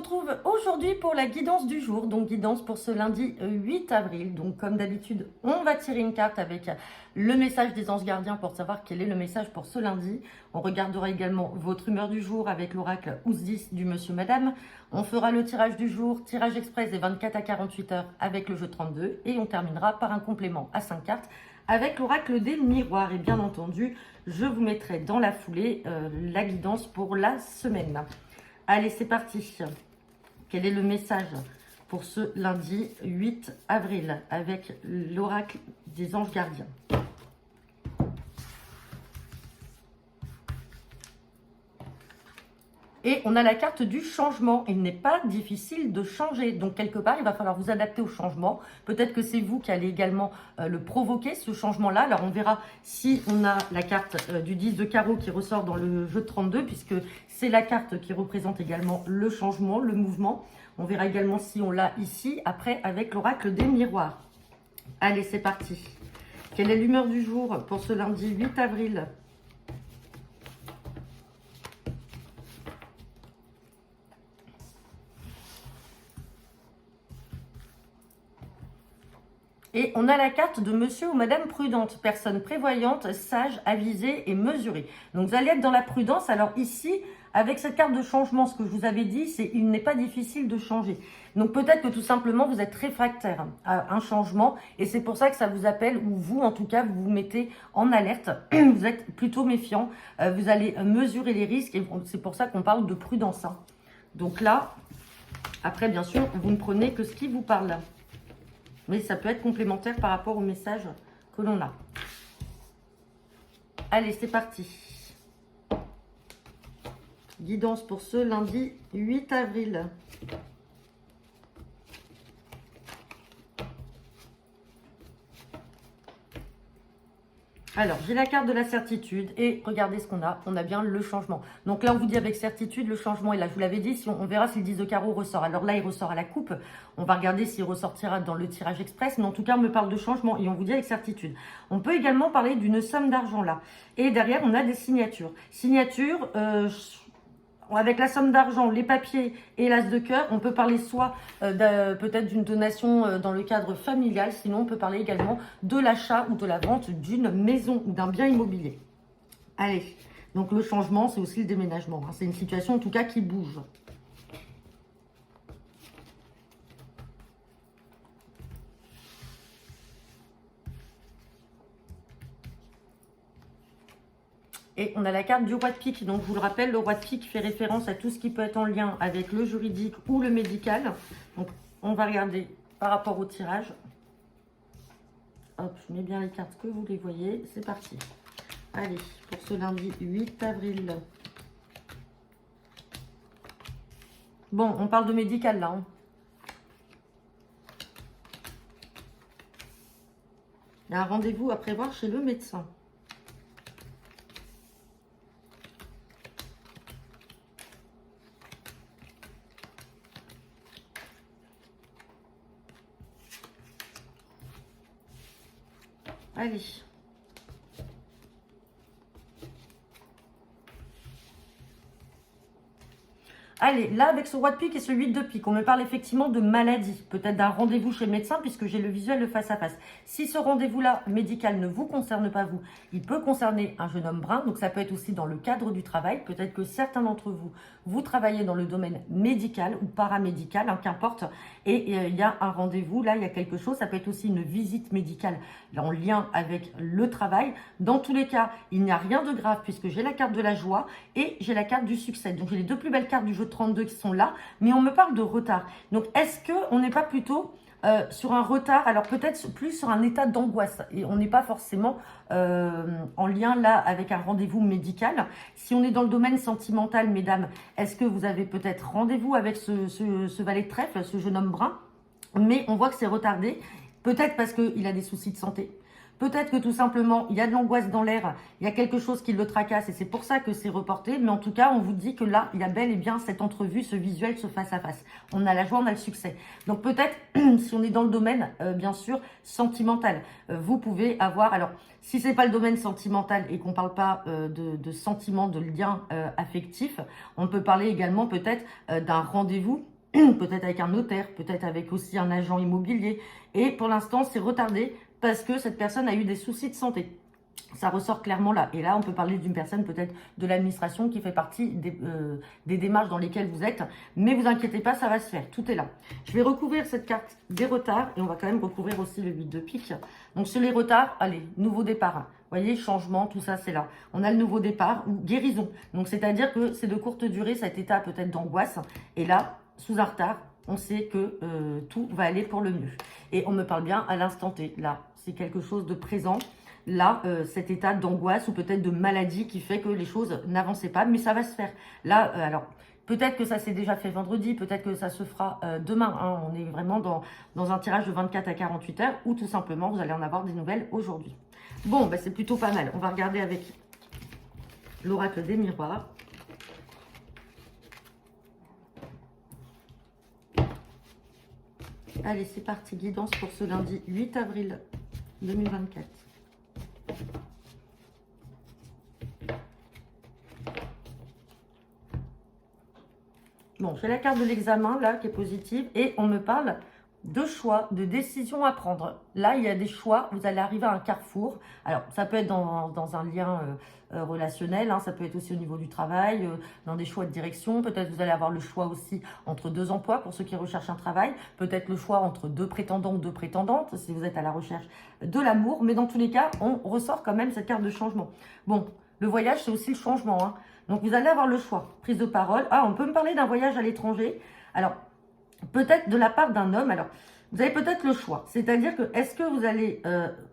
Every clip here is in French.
retrouve aujourd'hui pour la guidance du jour, donc guidance pour ce lundi 8 avril. Donc comme d'habitude, on va tirer une carte avec le message des anges gardiens pour savoir quel est le message pour ce lundi. On regardera également votre humeur du jour avec l'oracle Ousdis du monsieur madame. On fera le tirage du jour, tirage express des 24 à 48 heures avec le jeu 32 et on terminera par un complément à 5 cartes avec l'oracle des miroirs. Et bien entendu, je vous mettrai dans la foulée la guidance pour la semaine. Allez, c'est parti. Quel est le message pour ce lundi 8 avril avec l'oracle des anges gardiens? Et on a la carte du changement. Il n'est pas difficile de changer. Donc, quelque part, il va falloir vous adapter au changement. Peut-être que c'est vous qui allez également le provoquer, ce changement-là. Alors, on verra si on a la carte du 10 de carreau qui ressort dans le jeu de 32, puisque c'est la carte qui représente également le changement, le mouvement. On verra également si on l'a ici, après, avec l'oracle des miroirs. Allez, c'est parti. Quelle est l'humeur du jour pour ce lundi 8 avril ? Et on a la carte de monsieur ou madame prudente, personne prévoyante, sage, avisée et mesurée. Donc vous allez être dans la prudence. Alors ici, avec cette carte de changement, ce que je vous avais dit, c'est il n'est pas difficile de changer. Donc peut-être que tout simplement vous êtes réfractaire à un changement et c'est pour ça que ça vous appelle, ou vous en tout cas, vous vous mettez en alerte. Vous êtes plutôt méfiant, vous allez mesurer les risques et c'est pour ça qu'on parle de prudence. Donc là, après bien sûr, vous ne prenez que ce qui vous parle. Mais ça peut être complémentaire par rapport au message que l'on a. Allez, c'est parti. Guidance pour ce lundi 8 avril. Alors, j'ai la carte de la certitude et regardez ce qu'on a. On a bien le changement. Donc là, on vous dit avec certitude, le changement est là. Je vous l'avais dit, si on verra si le 10 de carreau ressort. Alors là, il ressort à la coupe. On va regarder s'il ressortira dans le tirage express. Mais en tout cas, on me parle de changement et on vous dit avec certitude. On peut également parler d'une somme d'argent là. Et derrière, on a des signatures. Signatures... avec la somme d'argent, les papiers et l'as de cœur, on peut parler soit peut-être d'une donation dans le cadre familial, sinon on peut parler également de l'achat ou de la vente d'une maison ou d'un bien immobilier. Allez, donc le changement, c'est aussi le déménagement. C'est une situation en tout cas qui bouge. Et on a la carte du roi de pique. Donc, je vous le rappelle, le roi de pique fait référence à tout ce qui peut être en lien avec le juridique ou le médical. Donc, on va regarder par rapport au tirage. Hop, je mets bien les cartes que vous les voyez. C'est parti. Allez, pour ce lundi 8 avril. Bon, on parle de médical là. Il y a un rendez-vous à prévoir chez le médecin. Allez. Allez, là, avec ce roi de pique et ce 8 de pique, on me parle effectivement de maladie, peut-être d'un rendez-vous chez le médecin, puisque j'ai le visuel, le face-à-face. Si ce rendez-vous-là, médical, ne vous concerne pas vous, il peut concerner un jeune homme brun, donc ça peut être aussi dans le cadre du travail. Peut-être que certains d'entre vous, vous travaillez dans le domaine médical ou paramédical, qu'importe, et il y a un rendez-vous, là, il y a quelque chose. Ça peut être aussi une visite médicale en lien avec le travail. Dans tous les cas, il n'y a rien de grave, puisque j'ai la carte de la joie et j'ai la carte du succès. Donc, j'ai les deux plus belles cartes du jeu 32 qui sont là, mais on me parle de retard. Donc, est-ce qu'on n'est pas plutôt sur un retard, alors peut-être plus sur un état d'angoisse, et on n'est pas forcément en lien là avec un rendez-vous médical. Si on est dans le domaine sentimental, mesdames, est-ce que vous avez peut-être rendez-vous avec ce valet de trèfle, ce jeune homme brun, mais on voit que c'est retardé, peut-être parce qu'il a des soucis de santé. Peut-être que tout simplement, il y a de l'angoisse dans l'air, il y a quelque chose qui le tracasse et c'est pour ça que c'est reporté. Mais en tout cas, on vous dit que là, il y a bel et bien cette entrevue, ce visuel, ce face-à-face. On a la joie, on a le succès. Donc peut-être, si on est dans le domaine, bien sûr, sentimental, vous pouvez avoir... Alors, si c'est pas le domaine sentimental et qu'on parle pas de sentiments, de liens affectifs, on peut parler également peut-être d'un rendez-vous peut-être avec un notaire, peut-être avec aussi un agent immobilier. Et pour l'instant, c'est retardé parce que cette personne a eu des soucis de santé. Ça ressort clairement là. Et là, on peut parler d'une personne peut-être de l'administration qui fait partie des démarches dans lesquelles vous êtes. Mais vous inquiétez pas, ça va se faire. Tout est là. Je vais recouvrir cette carte des retards et on va quand même recouvrir aussi le 8 de pique. Donc sur les retards, allez, nouveau départ. Vous voyez, changement, tout ça, c'est là. On a le nouveau départ ou guérison. Donc c'est-à-dire que c'est de courte durée cet état peut-être d'angoisse. Et là, sous un retard, on sait que tout va aller pour le mieux. Et on me parle bien à l'instant T. Là, c'est quelque chose de présent. Là, cet état d'angoisse ou peut-être de maladie qui fait que les choses n'avançaient pas, mais ça va se faire. Là, alors, peut-être que ça s'est déjà fait vendredi, peut-être que ça se fera demain. Hein. On est vraiment dans un tirage de 24 à 48 heures ou tout simplement, vous allez en avoir des nouvelles aujourd'hui. Bon, bah, c'est plutôt pas mal. On va regarder avec l'oracle des miroirs. Allez, c'est parti. Guidance pour ce lundi 8 avril 2024. Bon, j'ai la carte de l'examen, là, qui est positive. Et on me parle de choix, de décisions à prendre. Là, il y a des choix. Vous allez arriver à un carrefour. Alors, ça peut être dans un lien relationnel. Hein, ça peut être aussi au niveau du travail, dans des choix de direction. Peut-être vous allez avoir le choix aussi entre deux emplois pour ceux qui recherchent un travail. Peut-être le choix entre deux prétendants ou deux prétendantes si vous êtes à la recherche de l'amour. Mais dans tous les cas, on ressort quand même cette carte de changement. Bon, le voyage, c'est aussi le changement. Hein. Donc, vous allez avoir le choix. Prise de parole. Ah, on peut me parler d'un voyage à l'étranger. Alors, peut-être de la part d'un homme. Alors, vous avez peut-être le choix. C'est-à-dire que, est-ce que vous allez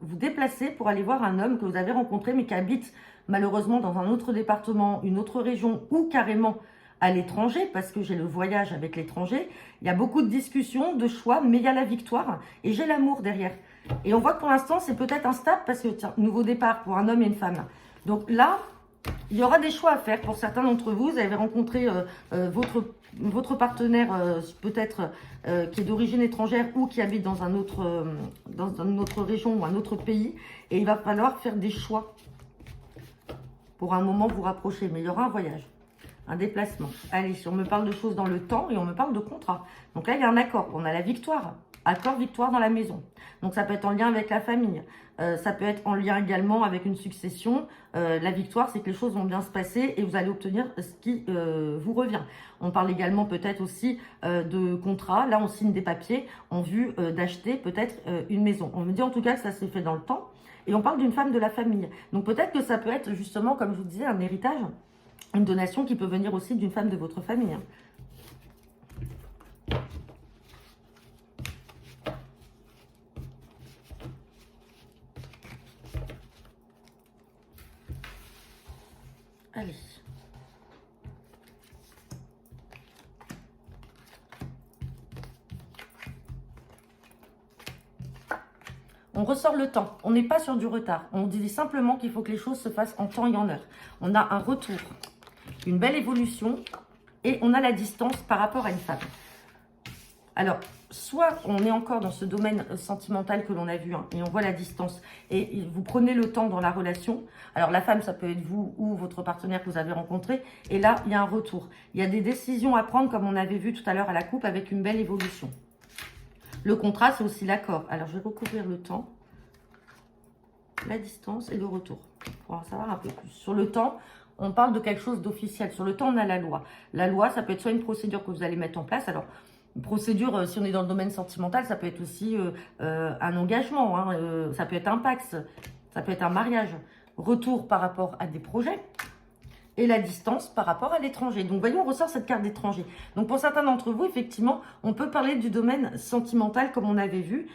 vous déplacer pour aller voir un homme que vous avez rencontré, mais qui habite malheureusement dans un autre département, une autre région, ou carrément à l'étranger, parce que j'ai le voyage avec l'étranger. Il y a beaucoup de discussions, de choix, mais il y a la victoire, et j'ai l'amour derrière. Et on voit que pour l'instant, c'est peut-être instable, parce que, tiens, nouveau départ pour un homme et une femme. Donc là, il y aura des choix à faire pour certains d'entre vous. Vous avez rencontré votre partenaire peut-être qui est d'origine étrangère ou qui habite dans une autre région ou un autre pays. Et il va falloir faire des choix pour un moment vous rapprocher. Mais il y aura un voyage, un déplacement. Allez, on me parle de choses dans le temps et on me parle de contrat. Donc là, il y a un accord. On a la victoire. Accord, victoire dans la maison. Donc ça peut être en lien avec la famille. Ça peut être en lien également avec une succession. La victoire, c'est que les choses vont bien se passer et vous allez obtenir ce qui vous revient. On parle également peut-être aussi de contrat. Là, on signe des papiers en vue d'acheter peut-être une maison. On me dit en tout cas que ça s'est fait dans le temps. Et on parle d'une femme de la famille. Donc peut-être que ça peut être justement, comme je vous disais, un héritage, une donation qui peut venir aussi d'une femme de votre famille. Hein. Allez. On ressort le temps. On n'est pas sur du retard. On dit simplement qu'il faut que les choses se fassent en temps et en heure. On a un retour, une belle évolution et on a la distance par rapport à une femme. Alors, soit on est encore dans ce domaine sentimental que l'on a vu, hein, et on voit la distance, et vous prenez le temps dans la relation. Alors, la femme, ça peut être vous ou votre partenaire que vous avez rencontré, et là, il y a un retour. Il y a des décisions à prendre, comme on avait vu tout à l'heure à la coupe, avec une belle évolution. Le contrat, c'est aussi l'accord. Alors, je vais recouvrir le temps, la distance et le retour, pour en savoir un peu plus. Sur le temps, on parle de quelque chose d'officiel. Sur le temps, on a la loi. La loi, ça peut être soit une procédure que vous allez mettre en place. Alors, une procédure, si on est dans le domaine sentimental, ça peut être aussi un engagement. Hein, ça peut être un pax, ça peut être un mariage. Retour par rapport à des projets. Et la distance par rapport à l'étranger. Donc, voyez, on ressort cette carte d'étranger. Donc, pour certains d'entre vous, effectivement, on peut parler du domaine sentimental comme on avait vu.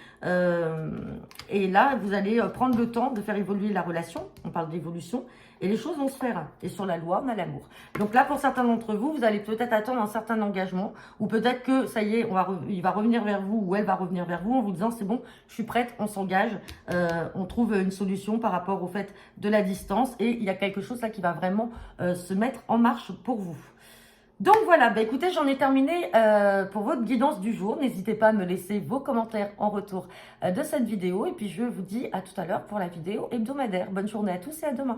Et là, vous allez prendre le temps de faire évoluer la relation. On parle d'évolution. Et les choses vont se faire. Et sur la loi, on a l'amour. Donc là, pour certains d'entre vous, vous allez peut-être attendre un certain engagement. Ou peut-être que, ça y est, il va revenir vers vous ou elle va revenir vers vous en vous disant, c'est bon, je suis prête, on s'engage. On trouve une solution par rapport au fait de la distance. Et il y a quelque chose là qui va vraiment se mettre en marche pour vous. Donc voilà, bah écoutez, j'en ai terminé pour votre guidance du jour. N'hésitez pas à me laisser vos commentaires en retour de cette vidéo. Et puis je vous dis à tout à l'heure pour la vidéo hebdomadaire. Bonne journée à tous et à demain.